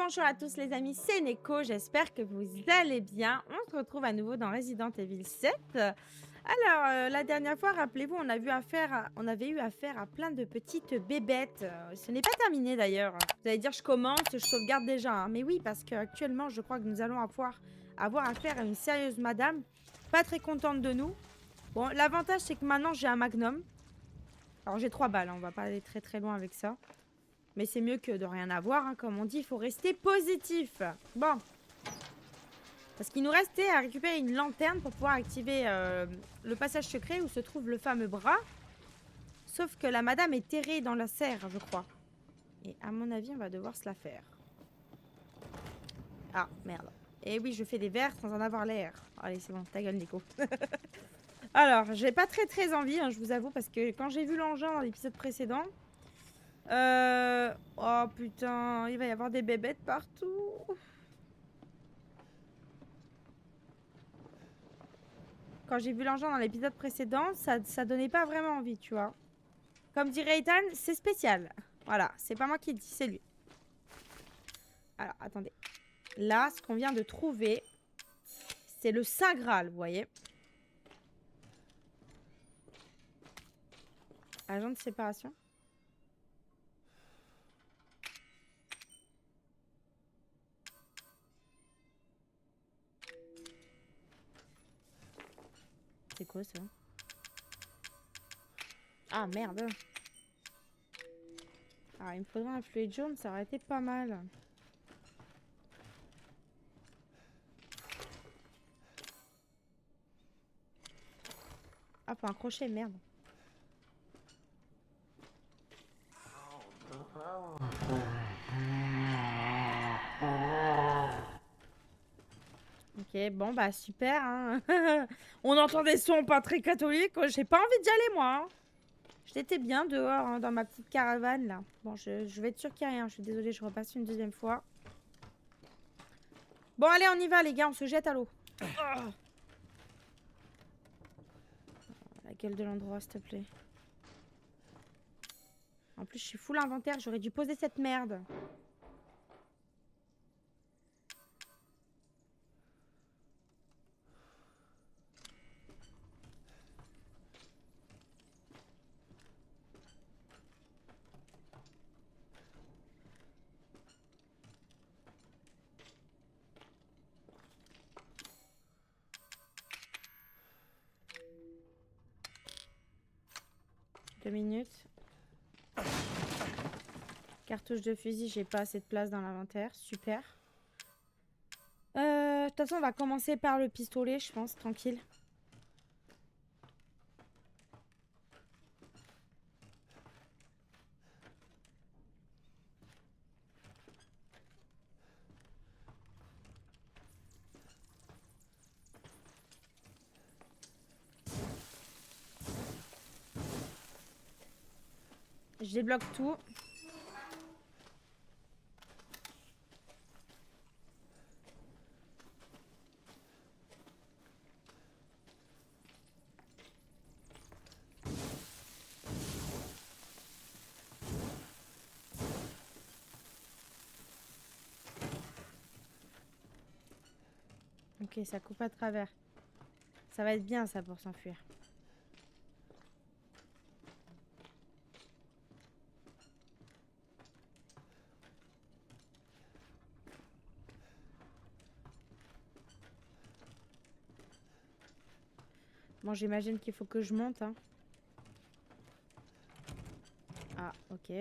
Bonjour à tous les amis, c'est Neko, j'espère que vous allez bien. On se retrouve à nouveau dans Resident Evil 7. Alors, la dernière fois, rappelez-vous, on avait eu affaire à plein de petites bébêtes. Ce n'est pas terminé d'ailleurs. Vous allez dire, je commence, je sauvegarde déjà, hein. Mais oui, parce qu'actuellement, je crois que nous allons avoir affaire à une sérieuse madame. Pas très contente de nous. Bon, l'avantage, c'est que maintenant, j'ai un magnum. Alors, j'ai 3 balles, hein, on va pas aller très très loin avec ça. Mais c'est mieux que de rien avoir, hein. Comme on dit, il faut rester positif. Bon. Parce qu'il nous restait à récupérer une lanterne pour pouvoir activer le passage secret où se trouve le fameux bras. Sauf que la madame est terrée dans la serre, je crois. Et à mon avis, on va devoir se la faire. Ah, merde. Et oui, je fais des verres sans en avoir l'air. Allez, c'est bon, ta gueule, Nico. Alors, j'ai pas très envie, hein, je vous avoue, parce que quand j'ai vu l'engin dans l'épisode précédent... Oh putain, il va y avoir des bébêtes partout. Quand j'ai vu l'engin dans l'épisode précédent, ça donnait pas vraiment envie, tu vois. Comme dirait Ethan, c'est spécial. Voilà, c'est pas moi qui le dis, c'est lui. Alors, attendez. Là, ce qu'on vient de trouver, c'est le Saint Graal, vous voyez. Agent de séparation. C'est quoi ça? Ah merde. Ah, il me faudrait un fluide jaune, ça aurait été pas mal. Ah, faut un crochet, merde. Ok, bon bah super, hein. On entend des sons pas très catholiques. J'ai pas envie d'y aller, moi, hein. J'étais bien dehors, hein, dans ma petite caravane, là. Bon, je vais être sûre qu'il n'y a rien. Je suis désolée, je repasse une deuxième fois. Bon, allez, on y va, les gars. On se jette à l'eau. Oh, la gueule de l'endroit, s'il te plaît. En plus, je suis full inventaire. J'aurais dû poser cette merde. Deux minutes. Cartouche de fusil, j'ai pas assez de place dans l'inventaire. Super. De toute façon, on va commencer par le pistolet, je pense, tranquille. Je débloque tout. Ok, ça coupe à travers. Ça va être bien, ça, pour s'enfuir. Bon, j'imagine qu'il faut que je monte, hein. Ah, ok.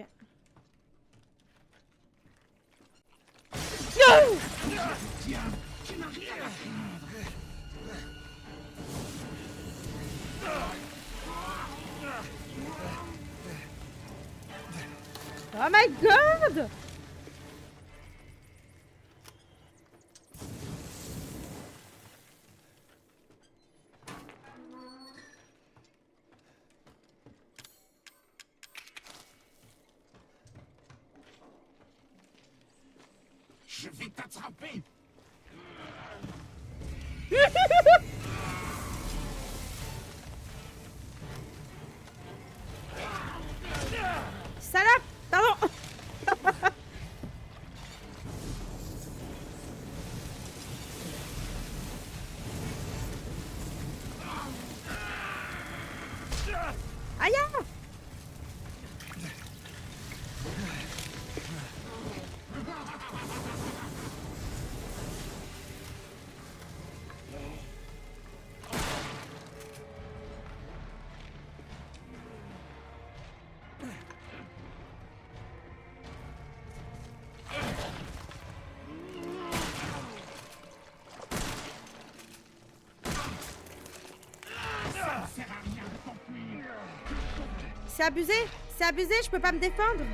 Oh my god! Je vais t'attraper. Salope! Pardon! C'est abusé. C'est abusé, je peux pas me défendre.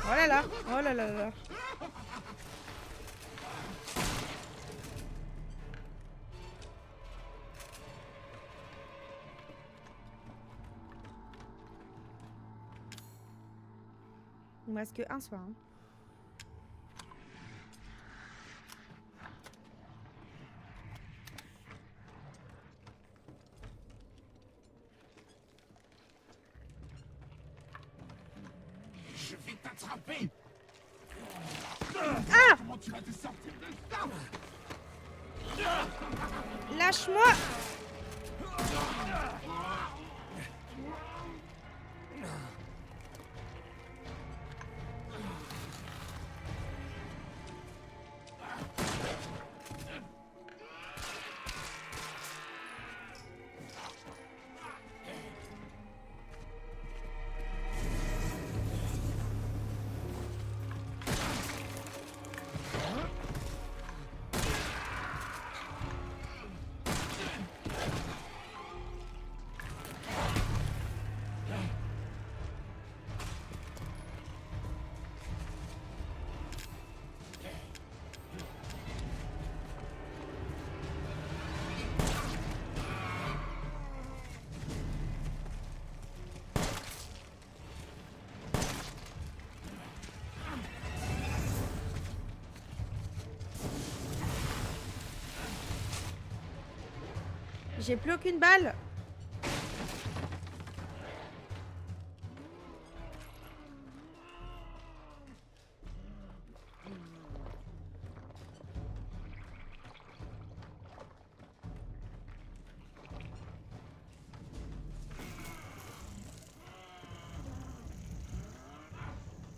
Oh là là, oh là là là. Il me reste que un soir. Hein. Je vais t'attraper. Ah! Comment tu vas te sortir de ça? Lâche-moi! J'ai plus aucune balle.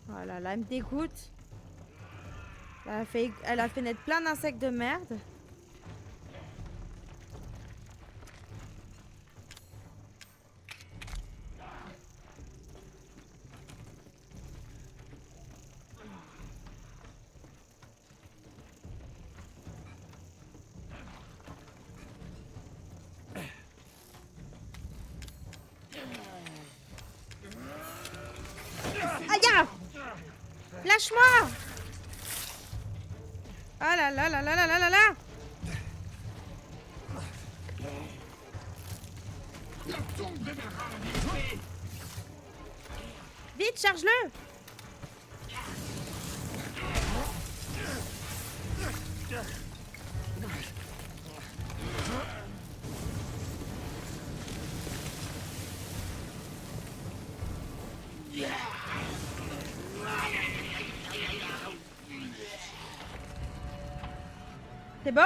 Oh là là, elle me dégoûte. Elle a fait naître plein d'insectes de merde. Aïe! Lâche-moi! Ah là là là là là là là là! Vite, charge-le! C'est bon?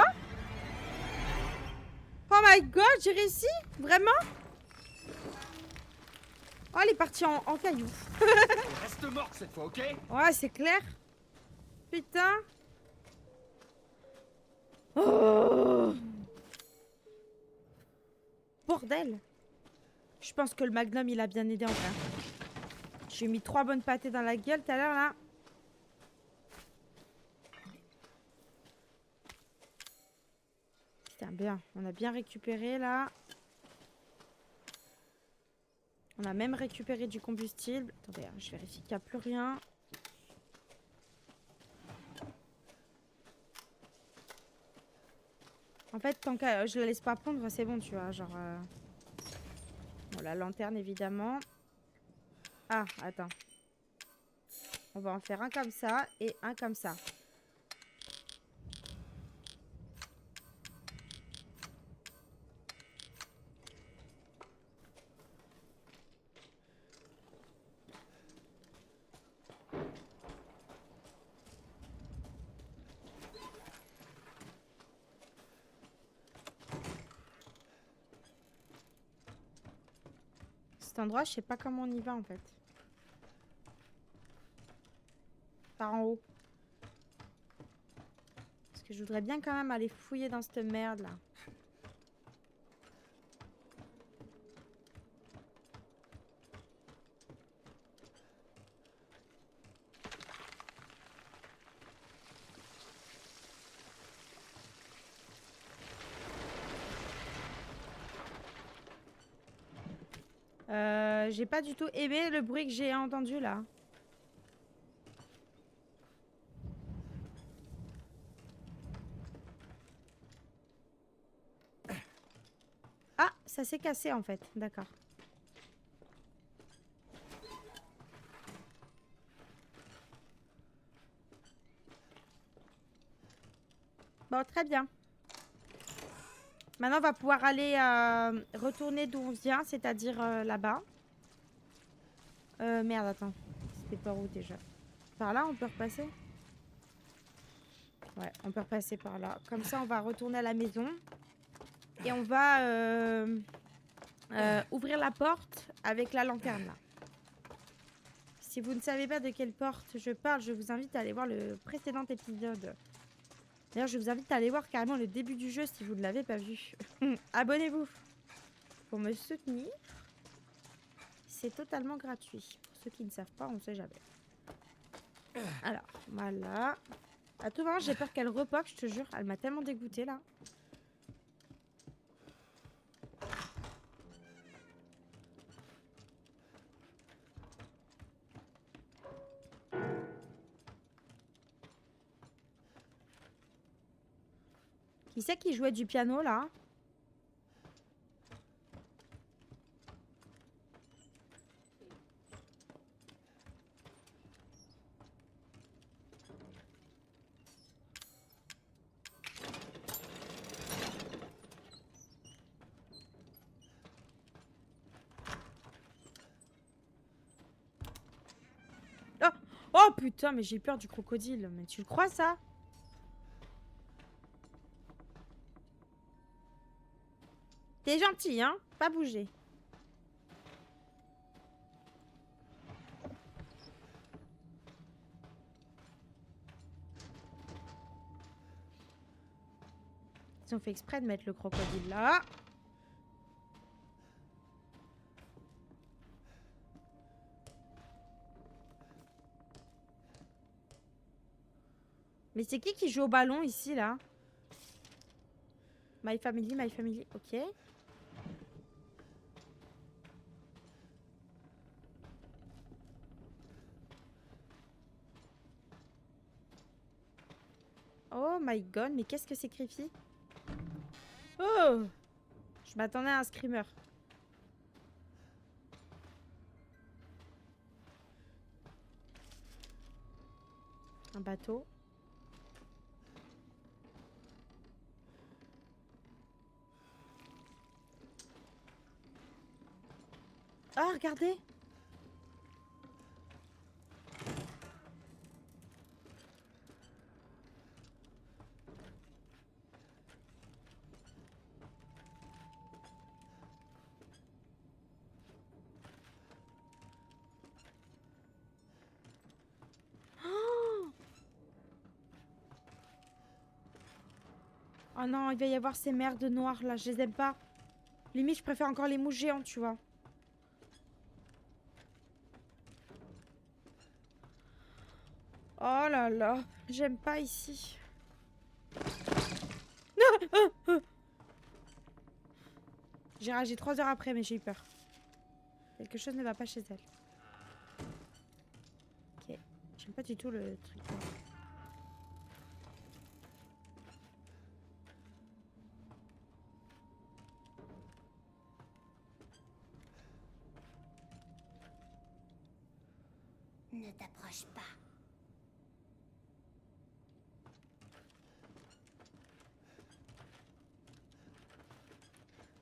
Oh my god, j'ai réussi? Vraiment? Oh, elle est partie en caillou. Reste morte cette fois, ok? Ouais, c'est clair. Putain. Oh. Bordel. Je pense que le Magnum, il a bien aidé en vrai. J'ai mis 3 bonnes pâtées dans la gueule tout à l'heure, là. Putain, bien. On a bien récupéré, là. On a même récupéré du combustible. Attendez, hein, je vérifie qu'il n'y a plus rien. En fait, tant que je la laisse pas pondre, c'est bon, tu vois. Genre. Bon, la lanterne, évidemment. Ah, attends. On va en faire un comme ça et un comme ça. Cet endroit, je sais pas comment on y va en fait. Par en haut. Parce que je voudrais bien quand même aller fouiller dans cette merde là. J'ai pas du tout aimé le bruit que j'ai entendu là. Ah, ça s'est cassé en fait, d'accord. Bon, très bien. Maintenant, on va pouvoir aller retourner d'où on vient, c'est-à-dire là-bas. Merde, attends. C'était par où déjà? Par là, on peut repasser? Ouais, on peut repasser par là. Comme ça, on va retourner à la maison. Et on va ouvrir la porte avec la lanterne, là. Si vous ne savez pas de quelle porte je parle, je vous invite à aller voir le précédent épisode. D'ailleurs, je vous invite à aller voir carrément le début du jeu si vous ne l'avez pas vu. Abonnez-vous pour me soutenir. C'est totalement gratuit. Pour ceux qui ne savent pas, on ne sait jamais. Alors, voilà. À tout moment, j'ai peur qu'elle repop, je te jure. Elle m'a tellement dégoûtée, là. Qui c'est qui jouait du piano, là? Oh, oh putain, mais j'ai peur du crocodile. Mais tu le crois, ça? T'es gentil, hein? Pas bouger. Ils ont fait exprès de mettre le crocodile là. Mais c'est qui joue au ballon ici, là? My family, ok. Oh my god, mais qu'est-ce que c'est creepy? Oh! Je m'attendais à un screamer. Un bateau. Ah, regardez! Oh non, il va y avoir ces merdes noires là, je les aime pas. Limite, je préfère encore les mouches géantes, tu vois. Oh là là, j'aime pas ici. J'ai ragé 3 heures après, mais j'ai eu peur. Quelque chose ne va pas chez elle. Ok, j'aime pas du tout le truc. Ne t'approche pas.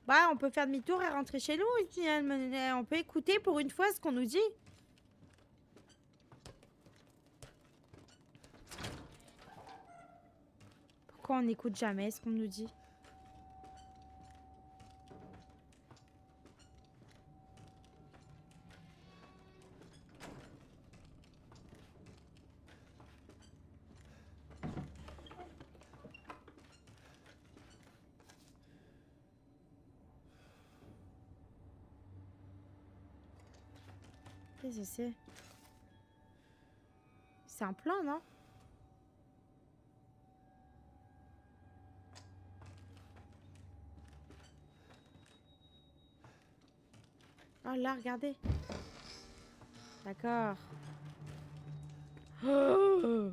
Bah, on peut faire demi-tour et rentrer chez nous ici. On peut écouter pour une fois ce qu'on nous dit. Pourquoi on n'écoute jamais ce qu'on nous dit? Qu'est-ce que c'est? C'est un plan, non? Oh là, regardez. D'accord. Oh!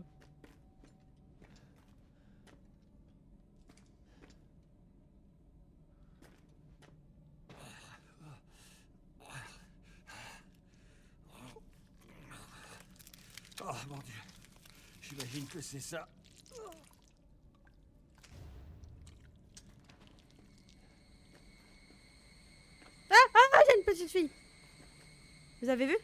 Oh mon Dieu. J'imagine que c'est ça. Ah, j'ai une petite fille. Vous avez vu?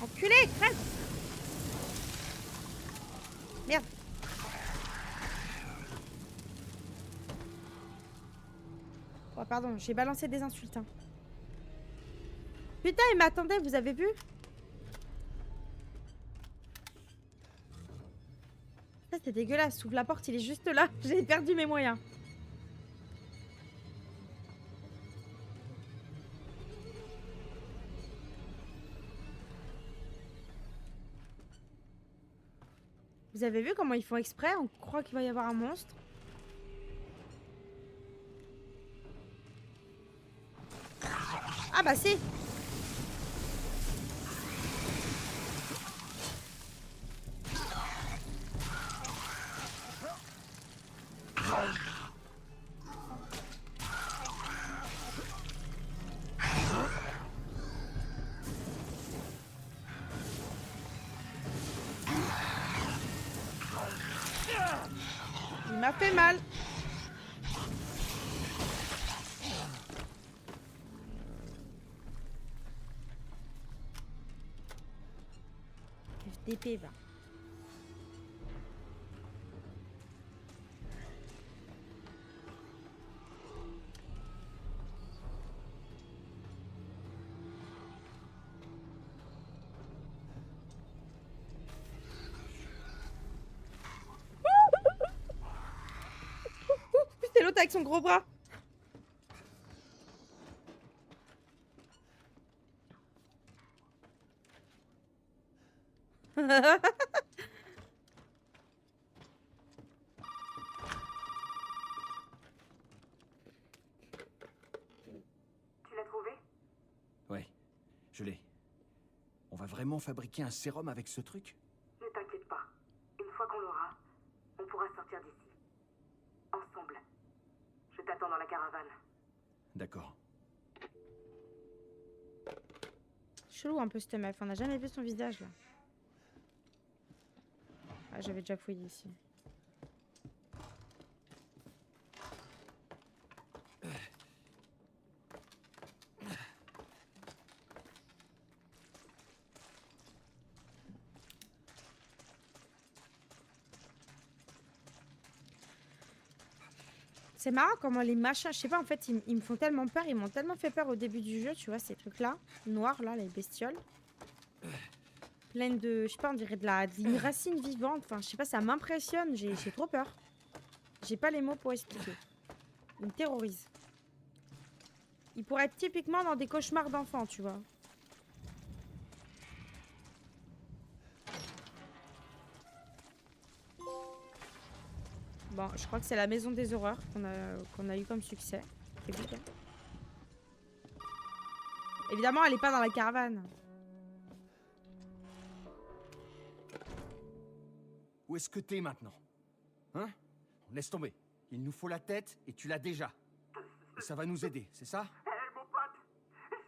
Enculé, crève! Merde. Oh, pardon, j'ai balancé des insultes. Hein. Putain, il m'attendait, vous avez vu? Ça, c'est dégueulasse. Ouvre la porte, il est juste là. J'ai perdu mes moyens. Vous avez vu comment ils font exprès? On croit qu'il va y avoir un monstre. Ah bah si. Il m'a fait mal. FDP, va. C'est l'autre avec son gros bras. Tu l'as trouvé? Ouais, je l'ai. On va vraiment fabriquer un sérum avec ce truc? Ne t'inquiète pas. Une fois qu'on l'aura, on pourra sortir d'ici. Ensemble. Je t'attends dans la caravane. D'accord. Chelou un peu cette meuf. On n'a jamais vu son visage là. Ah, j'avais déjà fouillé ici. C'est marrant comment les machins, je sais pas, en fait, ils me font tellement peur, ils m'ont tellement fait peur au début du jeu, tu vois, ces trucs-là, noirs, là, les bestioles. Pleines de, je sais pas, on dirait d'une racine vivante, enfin, je sais pas, ça m'impressionne, j'ai trop peur. J'ai pas les mots pour expliquer. Ils me terrorisent. Ils pourraient être typiquement dans des cauchemars d'enfants, tu vois. Bon, je crois que c'est la maison des horreurs qu'on a eu comme succès. C'est good, hein. Évidemment, elle est pas dans la caravane. Où est-ce que t'es maintenant? Hein? Laisse tomber. Il nous faut la tête et tu l'as déjà. Et ça va nous aider, c'est ça? Hé, mon pote,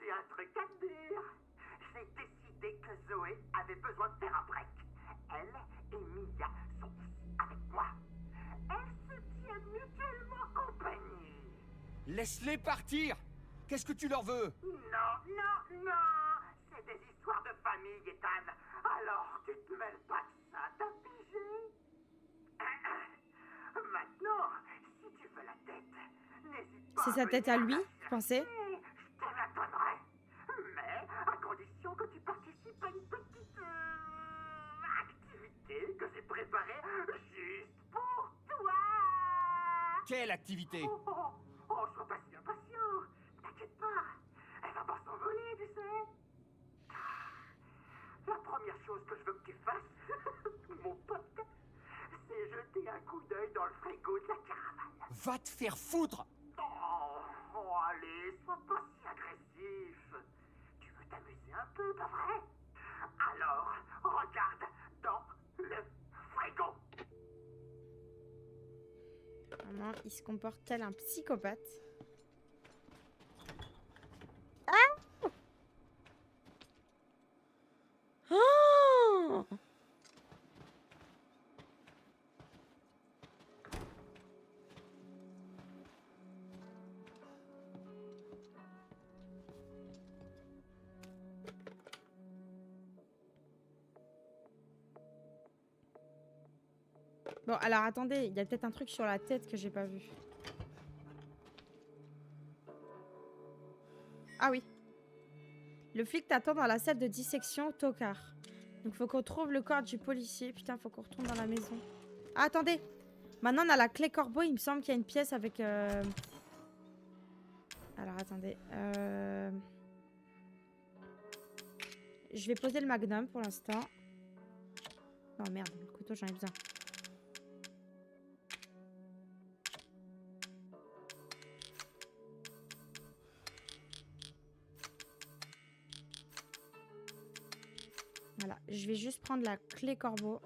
j'ai un truc à te dire. J'ai décidé que Zoé avait besoin de faire un break. Elle et Mia sont ici avec moi. Elles se tiennent mutuellement compagnie. Laisse-les partir! Qu'est-ce que tu leur veux? Non, non, non. C'est des histoires de famille, Ethan. Alors, tu te mêles pas de ça, t'as pigé? Maintenant, si tu veux la tête, n'hésite pas C'est sa tête à lui, je pensais. Je te la donnerai. Mais à condition que tu participes à une petite activité que j'ai préparée juste pour toi. Quelle activité? Sois pas si impatient. T'inquiète pas. Elle va pas s'envoler, tu sais. La première chose que je veux que tu fasses, mon pote, c'est jeter un coup d'œil dans le frigo de la caravane. Va te faire foutre! Allez, sois pas si agressif. Tu veux t'amuser un peu, pas vrai? Alors, regarde dans le frigo. Vraiment, il se comporte tel un psychopathe. Oh! Bon, alors attendez, il y a peut-être un truc sur la tête que j'ai pas vu. Ah oui. Le flic t'attend dans la salle de dissection au tocard. Donc faut qu'on trouve le corps du policier. Putain, faut qu'on retourne dans la maison. Ah, attendez. Maintenant, on a la clé corbeau. Il me semble qu'il y a une pièce avec... Alors, attendez. Je vais poser le magnum pour l'instant. Non, merde. Le couteau, j'en ai besoin. Voilà, je vais juste prendre la clé corbeau.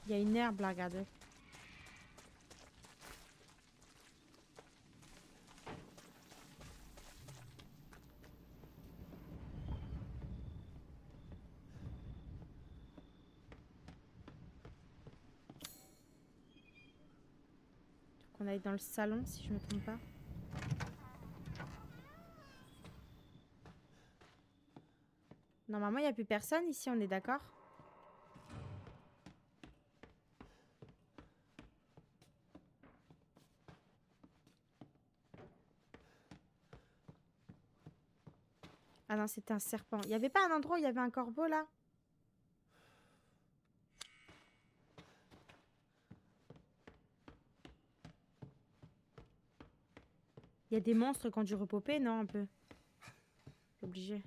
Il y a une herbe là, regardez. On aille dans le salon, si je me trompe pas. Normalement, il n'y a plus personne ici, on est d'accord? Ah non, c'était un serpent. Il n'y avait pas un endroit où il y avait un corbeau, là? Il y a des monstres qui ont dû repoper, non, un peu? C'est obligé.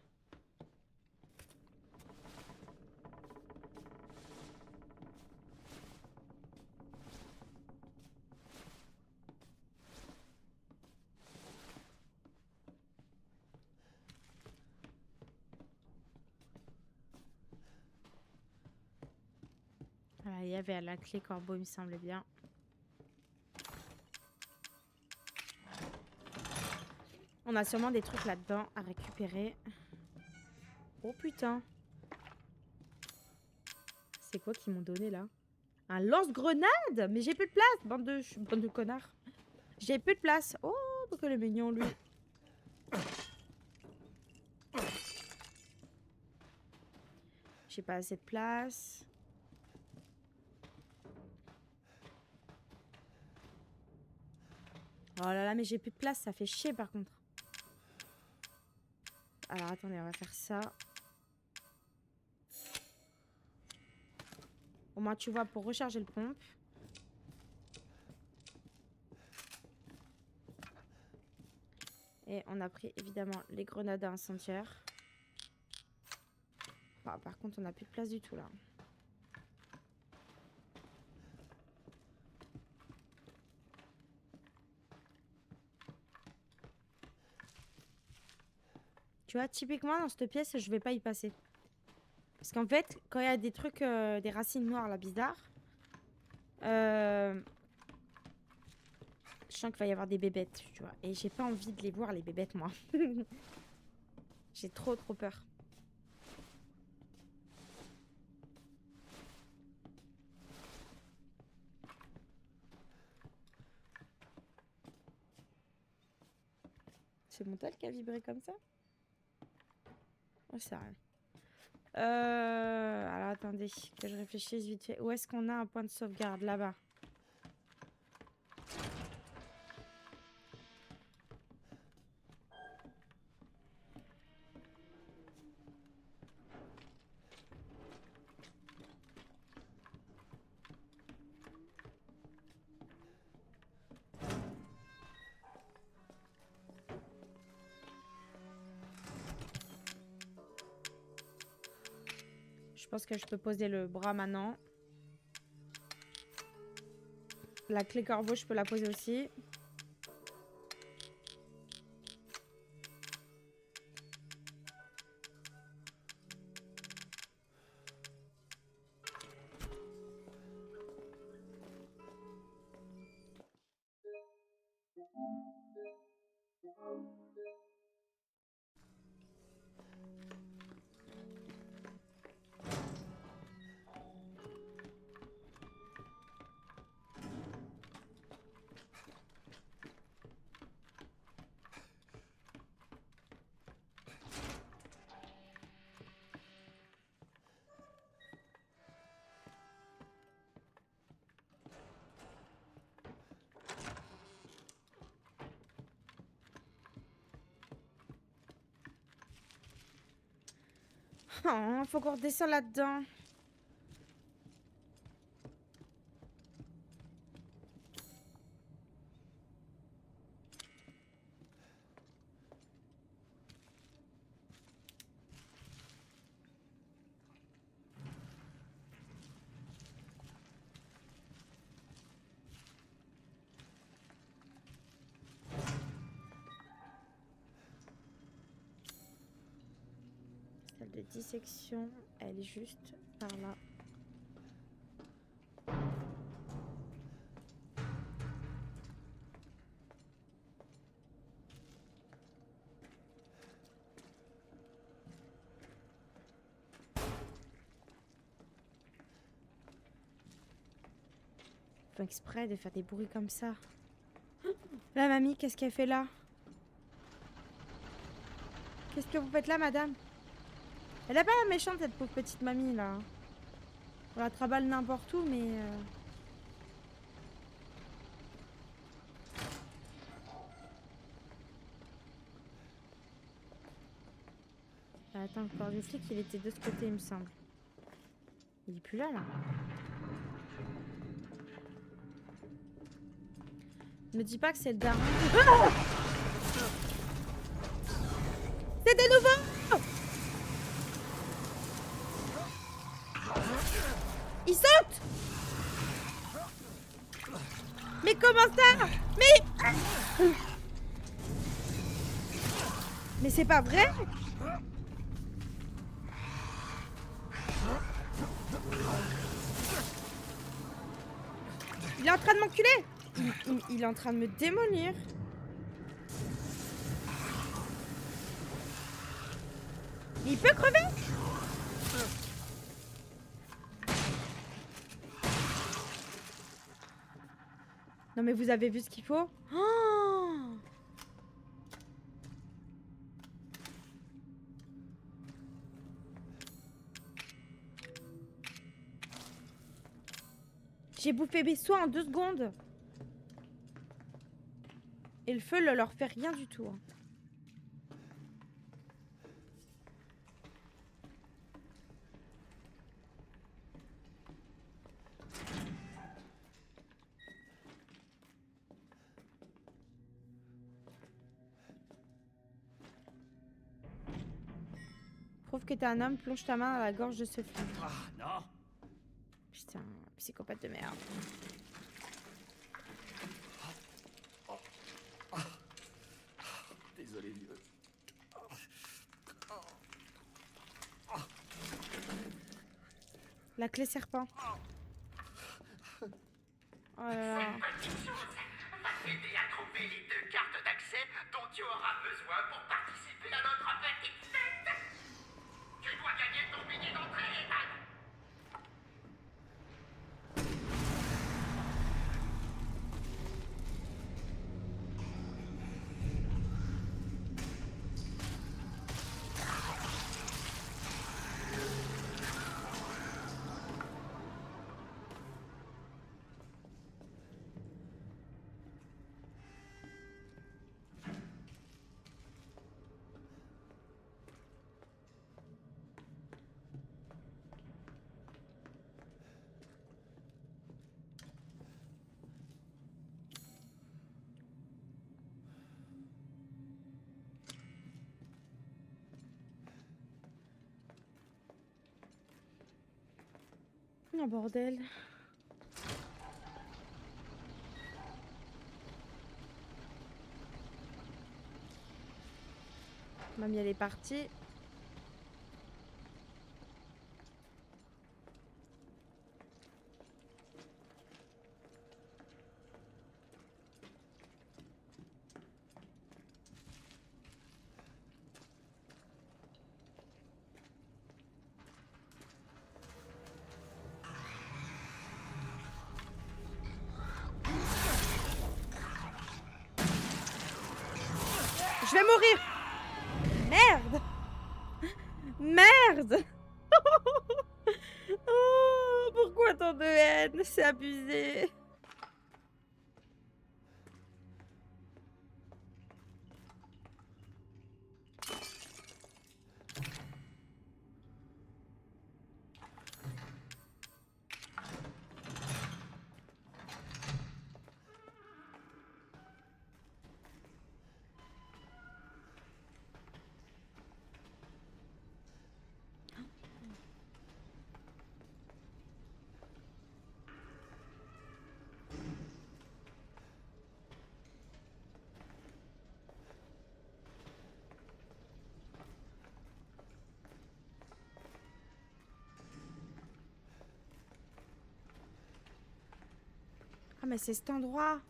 Voilà, il y avait la clé corbeau, il me semblait bien. On a sûrement des trucs là-dedans à récupérer. Oh putain. C'est quoi qu'ils m'ont donné là? Un lance-grenade? Mais j'ai plus de place, bande de connards. J'ai plus de place. Oh, que le mignon lui. J'ai pas assez de place. Oh là là, mais j'ai plus de place, ça fait chier par contre. Alors attendez, on va faire ça. Au moins tu vois, pour recharger le pompe. Et on a pris évidemment les grenades incendiaires. Ah, par contre on n'a plus de place du tout là. Tu vois, typiquement dans cette pièce, je vais pas y passer. Parce qu'en fait, quand il y a des trucs, des racines noires là bizarres, je sens qu'il va y avoir des bébêtes, tu vois. Et j'ai pas envie de les voir, les bébêtes, moi. J'ai trop peur. C'est mon tel qui a vibré comme ça? Oh, c'est rien. Alors attendez, que je réfléchisse vite fait. Où est-ce qu'on a un point de sauvegarde? Là-bas. Je pense que je peux poser le bras maintenant. La clé corbeau, je peux la poser aussi. Oh, faut qu'on redescende là-dedans. Salle de dissection, elle est juste par là. Font exprès de faire des bruits comme ça. La mamie, qu'est-ce qu'elle fait là? Qu'est-ce que vous faites là, madame? Elle a pas la méchante, cette pauvre petite mamie, là. On la traballe n'importe où, mais... Attends, le corps du flic, il était de ce côté, il me semble. Il est plus là, là. Me dis pas que c'est le daron. Ah! C'est de nouveau! Il saute! Mais comment ça? Mais c'est pas vrai? Il est en train de m'enculer! Il est en train de me démolir. Il peut crever? Non mais vous avez vu ce qu'il faut? Oh, j'ai bouffé mes soins en 2 secondes. Et le feu ne leur fait rien du tout. Hein. Prouve que t'es un homme, plonge ta main dans la gorge de ce flic. Ah, non. Putain, psychopathe de merde. Désolé, vieux. La clé serpent. Oh là là. Petite chose va t'aider à trouver les 2 cartes d'accès dont tu auras besoin pour participer à notre petite fête. Tu dois gagner ton billet d'entrée, Ethan. Oh bordel. Mamie elle est partie. Je vais mourir. Merde. Merde. Oh, pourquoi tant de haine? C'est abusé. Ah mais c'est cet endroit.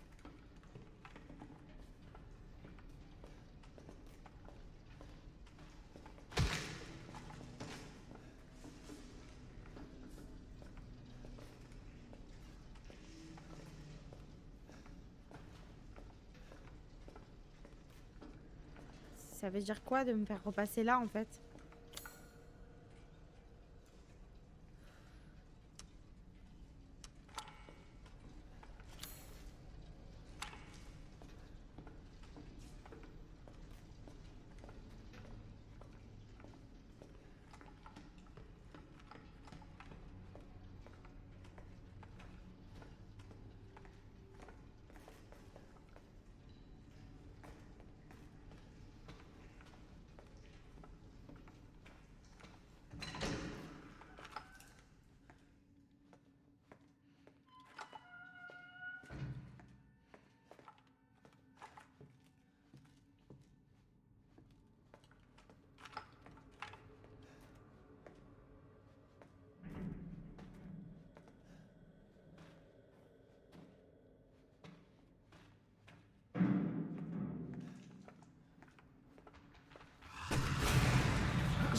Ça veut dire quoi de me faire repasser là en fait?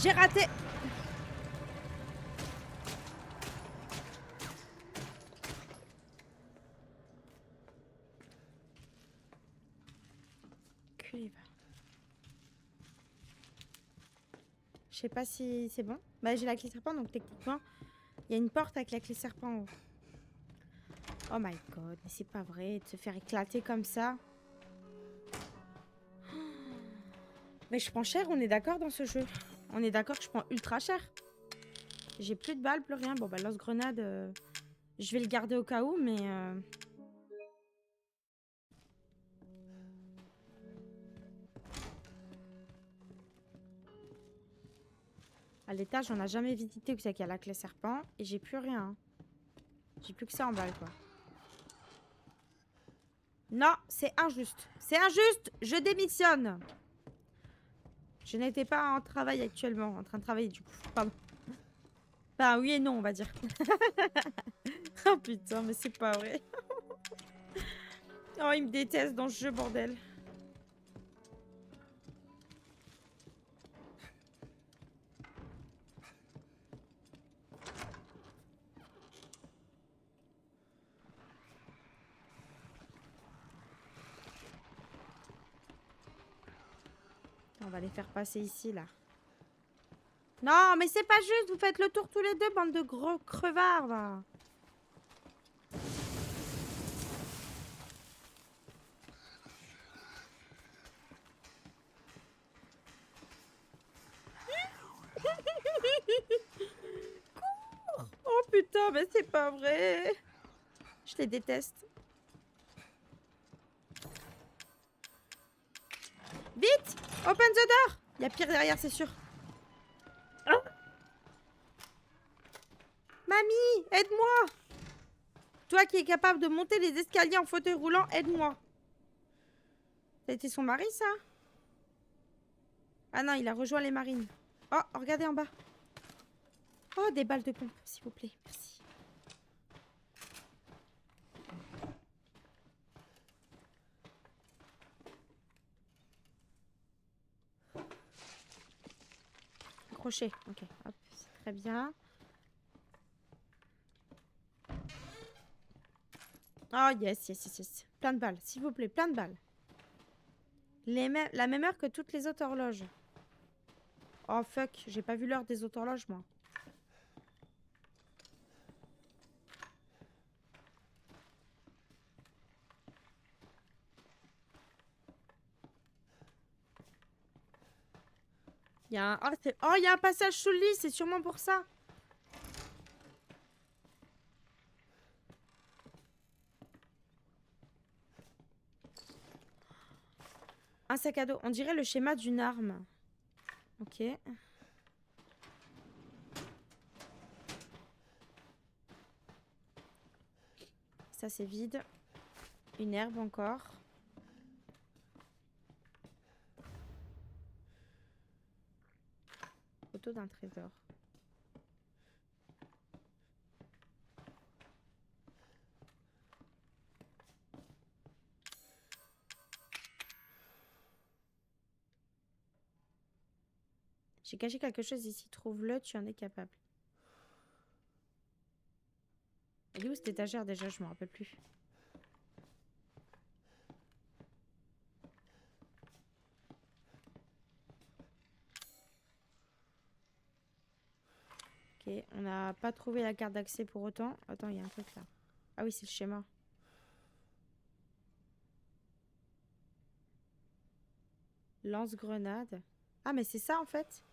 J'ai raté. Cuivre. Je sais pas si c'est bon. Bah j'ai la clé serpent donc techniquement il y a une porte avec la clé serpent en haut. Oh my god, mais c'est pas vrai de se faire éclater comme ça. Mais je prends cher, on est d'accord dans ce jeu. On est d'accord que je prends ultra cher. J'ai plus de balles, plus rien. Bon bah lance-grenade, je vais le garder au cas où, mais... À l'étage, on n'a jamais visité où c'est qu'il y a la clé serpent. Et j'ai plus rien. J'ai plus que ça en balle, quoi. Non, c'est injuste. C'est injuste. Je démissionne. Je n'étais pas en travail actuellement. En train de travailler, du coup. Pardon. Enfin, oui et non, on va dire. Oh putain, mais c'est pas vrai. Oh, il me déteste dans ce jeu, bordel. On va les faire passer ici, là. Non, mais c'est pas juste. Vous faites le tour tous les deux, bande de gros crevards, va. Oh putain, mais c'est pas vrai. Je les déteste. Vite! Open the door! Il y a pire derrière, c'est sûr. Ma Mamie, aide-moi! Toi qui es capable de monter les escaliers en fauteuil roulant, aide-moi. Ça a été son mari, ça? Ah non, il a rejoint les marines. Oh, regardez en bas. Oh, des balles de pompe, s'il vous plaît. Merci. Crochet. Ok, hop, c'est très bien. Oh, yes, yes, yes, yes. Plein de balles, s'il vous plaît, plein de balles. La même heure que toutes les autres horloges. Oh, fuck, j'ai pas vu l'heure des autres horloges, moi. Il y a un... Oh, il y a un passage sous le lit, c'est sûrement pour ça. Un sac à dos. On dirait le schéma d'une arme. Ok. Ça, c'est vide. Une herbe encore. Photo d'un trésor. J'ai caché quelque chose ici. Trouve-le, tu en es capable. Elle est où cette étagère déjà? Je me rappelle plus. Ok, on n'a pas trouvé la carte d'accès pour autant. Attends, il y a un truc là. Ah oui, c'est le schéma. Lance-grenade. Ah, mais c'est ça en fait.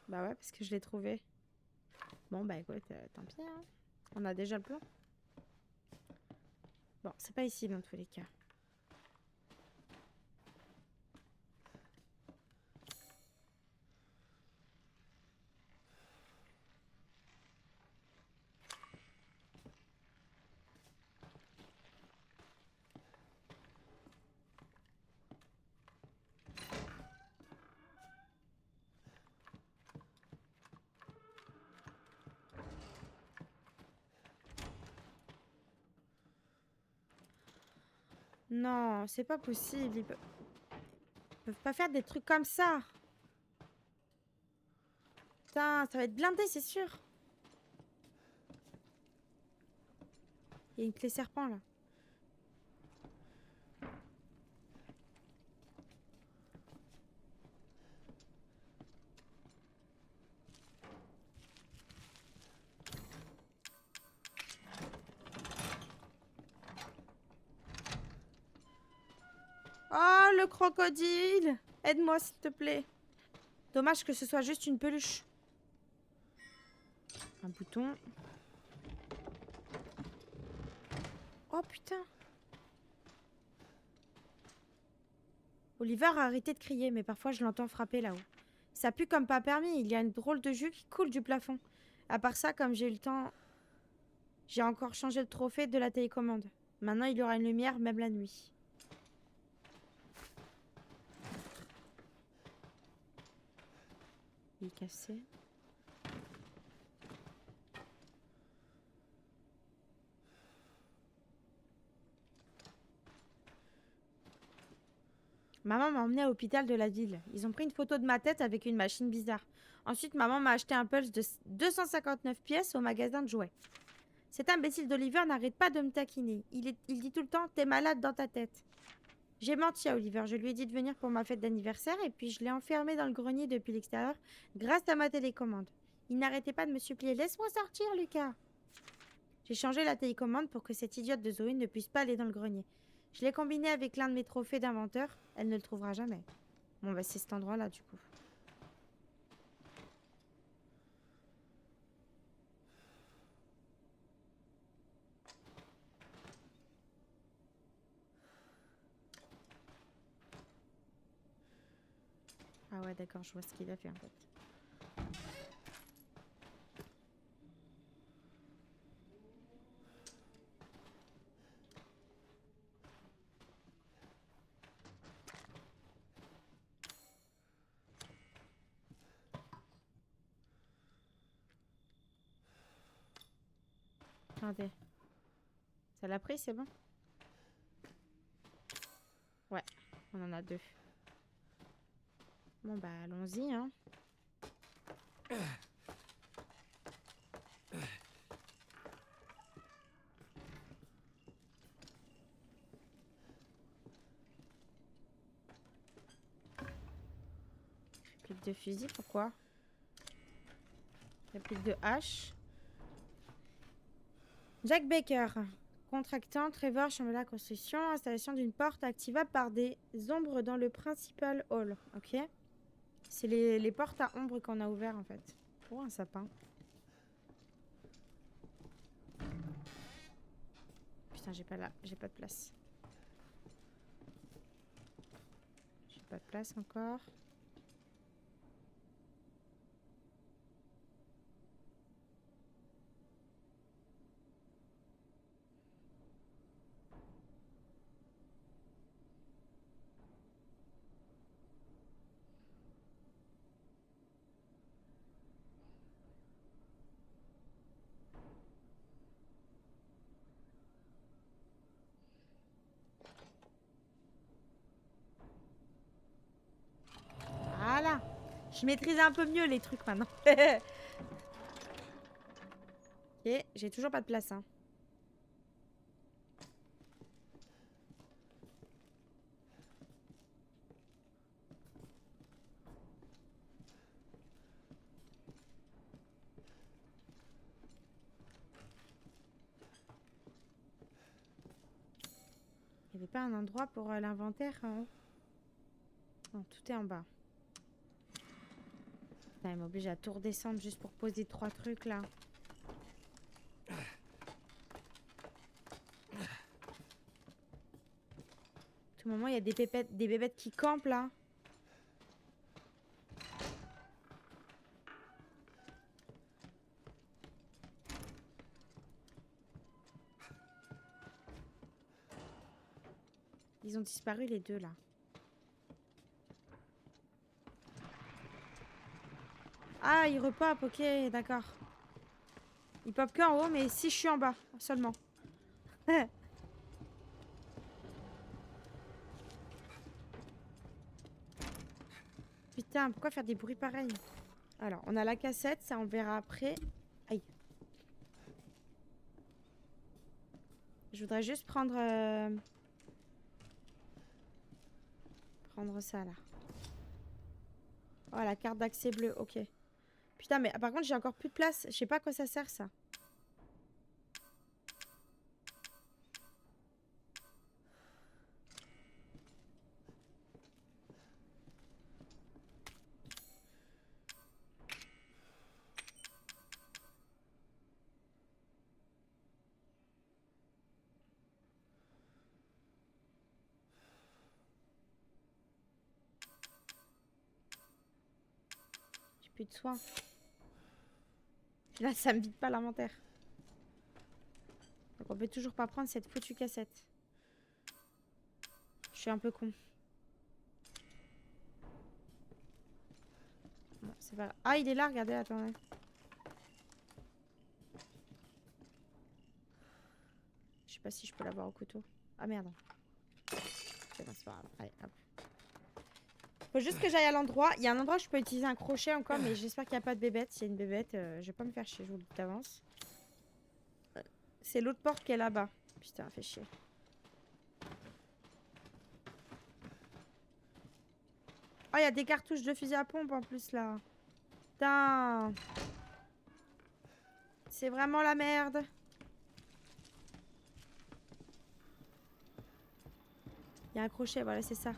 Bah ouais, parce que je l'ai trouvé. Bon, bah écoute, tant pis, hein. On a déjà le plan. Bon, c'est pas ici dans tous les cas. Non, c'est pas possible. Ils peuvent pas faire des trucs comme ça. Putain, ça va être blindé, c'est sûr. Il y a une clé serpent là. Oh, le crocodile! Aide-moi, s'il te plaît. Dommage que ce soit juste une peluche. Un bouton. Oh, putain. Oliver a arrêté de crier, mais parfois je l'entends frapper là-haut. Ça pue comme pas permis, il y a une drôle de jus qui coule du plafond. À part ça, comme j'ai eu le temps, j'ai encore changé le trophée de la télécommande. Maintenant, il y aura une lumière, même la nuit. Il est cassé. Maman m'a emmené à l'hôpital de la ville. Ils ont pris une photo de ma tête avec une machine bizarre. Ensuite, maman m'a acheté un pulse de 259 pièces au magasin de jouets. Cet imbécile d'Oliver n'arrête pas de me taquiner. Il dit tout le temps, t'es malade dans ta tête. J'ai menti à Oliver. Je lui ai dit de venir pour ma fête d'anniversaire et puis je l'ai enfermé dans le grenier depuis l'extérieur grâce à ma télécommande. Il n'arrêtait pas de me supplier. Laisse-moi sortir, Lucas. J'ai changé la télécommande pour que cette idiote de Zoé ne puisse pas aller dans le grenier. Je l'ai combinée avec l'un de mes trophées d'inventeur. Elle ne le trouvera jamais. Bon, bah c'est cet endroit-là, du coup. ouais, d'accord, je vois ce qu'il a fait en fait. Attendez. Ça l'a pris, c'est bon? Ouais, on en a 2. Bon bah allons-y hein. Réplique de fusil, pourquoi? Réplique de hache. Jack Baker. Contractant, Trevor, chambre de la construction, installation d'une porte activable par des ombres dans le principal hall. Ok. C'est les portes à ombre qu'on a ouvertes en fait. Oh, un sapin. Putain, j'ai pas de place. J'ai pas de place encore. Voilà. Je maîtrise un peu mieux les trucs maintenant. Ok, j'ai toujours pas de place. Hein. Il n'y avait pas un endroit pour l'inventaire hein? Non, tout est en bas. Putain, il m'oblige à tout redescendre juste pour poser 3 trucs là. À tout moment, il y a des bébêtes qui campent là. Ils ont disparu les 2 là. Ah, il repop, ok, d'accord. Il pop que en haut, mais si je suis en bas, seulement. Putain, pourquoi faire des bruits pareils? Alors, on a la cassette, ça on verra après. Aïe. Je voudrais juste prendre... prendre ça, là. Oh, la carte d'accès bleue, ok. Putain, mais par contre, j'ai encore plus de place. Je sais pas à quoi ça sert, ça. J'ai plus de soins. Là, ça me vide pas l'inventaire. Donc on peut toujours pas prendre cette foutue cassette. Je suis un peu con. Bon, c'est pas... Ah, il est là, regardez, attendez. Je sais pas si je peux l'avoir au couteau. Ah merde. C'est bon, c'est pas grave. Allez, hop. Faut juste que j'aille à l'endroit. Il y a un endroit où je peux utiliser un crochet encore, mais j'espère qu'il n'y a pas de bébête. S'il y a une bébête, je vais pas me faire chier, je vous le dis d'avance. C'est l'autre porte qui est là-bas. Putain, fait chier. Oh, il y a des cartouches de fusil à pompe en plus là. Putain. C'est vraiment la merde. Il y a un crochet, voilà, c'est ça.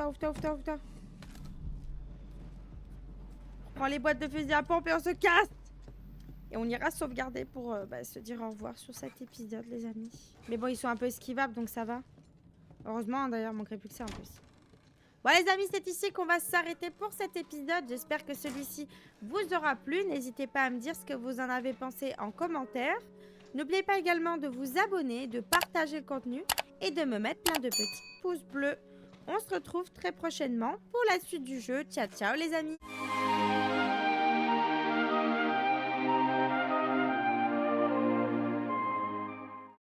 Ouvre-toi. On prend les boîtes de fusil à pompe et on se casse. Et on ira sauvegarder pour se dire au revoir sur cet épisode, les amis. Mais bon, ils sont un peu esquivables, donc ça va. Heureusement, d'ailleurs, il manquerait plus que ça en plus. Bon, les amis, c'est ici qu'on va s'arrêter pour cet épisode. J'espère que celui-ci vous aura plu. N'hésitez pas à me dire ce que vous en avez pensé en commentaire. N'oubliez pas également de vous abonner, de partager le contenu et de me mettre plein de petits pouces bleus. On se retrouve très prochainement pour la suite du jeu. Ciao, ciao les amis!